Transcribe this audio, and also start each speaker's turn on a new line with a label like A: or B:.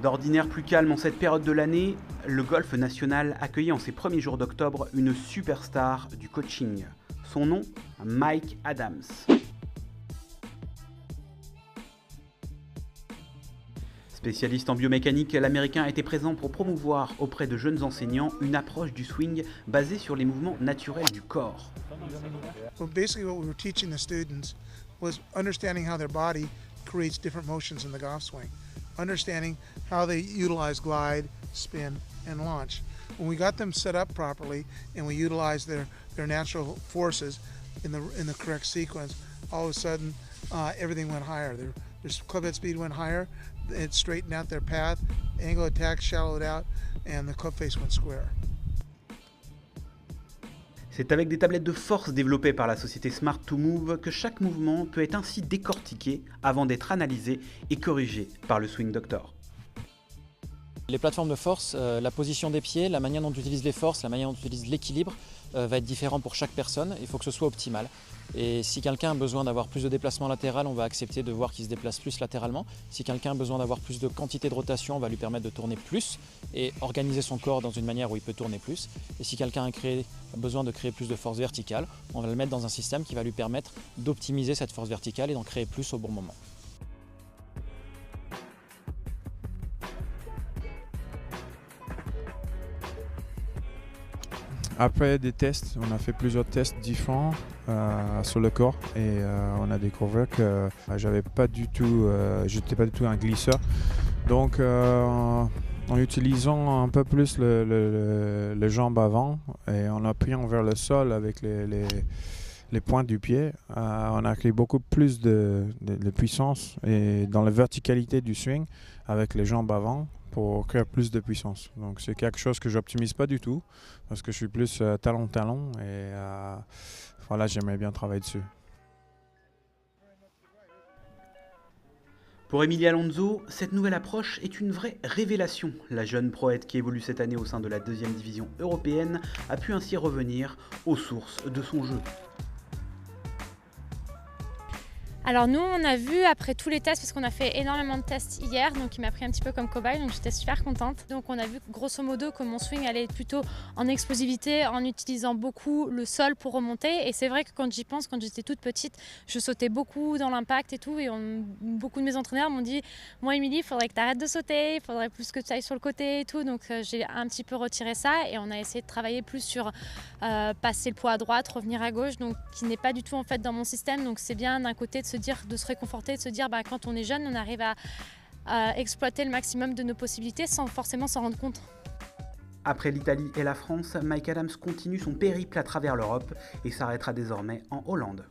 A: D'ordinaire plus calme en cette période de l'année, le Golf National accueillait en ses premiers jours d'octobre une superstar du coaching. Son nom, Mike Adams. Spécialiste en biomécanique, l'Américain a été présent pour promouvoir auprès de jeunes enseignants une approche du swing basée sur les mouvements naturels du corps.
B: Well, basically what we were teaching the students was understanding how their body creates different motions in the golf swing, understanding how they utilize glide, spin, and launch. When we got them set up properly and we utilized their natural forces in the correct sequence, all of a sudden everything went higher. Their club head speed went higher, it straightened out their path, angle attack shallowed out, and the club face went square.
A: C'est avec des tablettes de force développées par la société Smart2Move que chaque mouvement peut être ainsi décortiqué avant d'être analysé et corrigé par le Swing Doctor.
C: Les plateformes de force, la position des pieds, la manière dont tu utilises les forces, la manière dont tu utilises l'équilibre va être différent pour chaque personne. Il faut que ce soit optimal. Et si quelqu'un a besoin d'avoir plus de déplacement latéral, on va accepter de voir qu'il se déplace plus latéralement. Si quelqu'un a besoin d'avoir plus de quantité de rotation, on va lui permettre de tourner plus et organiser son corps dans une manière où il peut tourner plus. Et si quelqu'un a besoin de créer plus de force verticale, on va le mettre dans un système qui va lui permettre d'optimiser cette force verticale et d'en créer plus au bon moment.
D: Après des tests, on a fait plusieurs tests différents sur le corps et on a découvert que j'étais pas du tout un glisseur. Donc en utilisant un peu plus le jambe avant et en appuyant vers le sol avec les pointes du pied, on a créé beaucoup plus de puissance et dans la verticalité du swing avec les jambes avant pour créer plus de puissance. Donc c'est quelque chose que j'optimise pas du tout parce que je suis plus talon-talon et voilà, j'aimerais bien travailler dessus.
A: Pour Emilia Alonso, cette nouvelle approche est une vraie révélation. La jeune proète qui évolue cette année au sein de la 2e division européenne a pu ainsi revenir aux sources de son jeu.
E: Alors nous on a vu après tous les tests, parce qu'on a fait énormément de tests hier, donc il m'a pris un petit peu comme cobaye, donc j'étais super contente. Donc on a vu grosso modo que mon swing allait plutôt en explosivité, en utilisant beaucoup le sol pour remonter. Et c'est vrai que quand j'y pense, quand j'étais toute petite, je sautais beaucoup dans l'impact et tout. Et beaucoup de mes entraîneurs m'ont dit « Moi Émilie, il faudrait que tu arrêtes de sauter, il faudrait plus que tu ailles sur le côté et tout ». Donc j'ai un petit peu retiré ça et on a essayé de travailler plus sur passer le poids à droite, revenir à gauche, donc qui n'est pas du tout en fait dans mon système. Donc c'est bien d'un côté de se réconforter, de se dire quand on est jeune, on arrive à exploiter le maximum de nos possibilités sans forcément s'en rendre compte.
A: Après l'Italie et la France, Mike Adams continue son périple à travers l'Europe et s'arrêtera désormais en Hollande.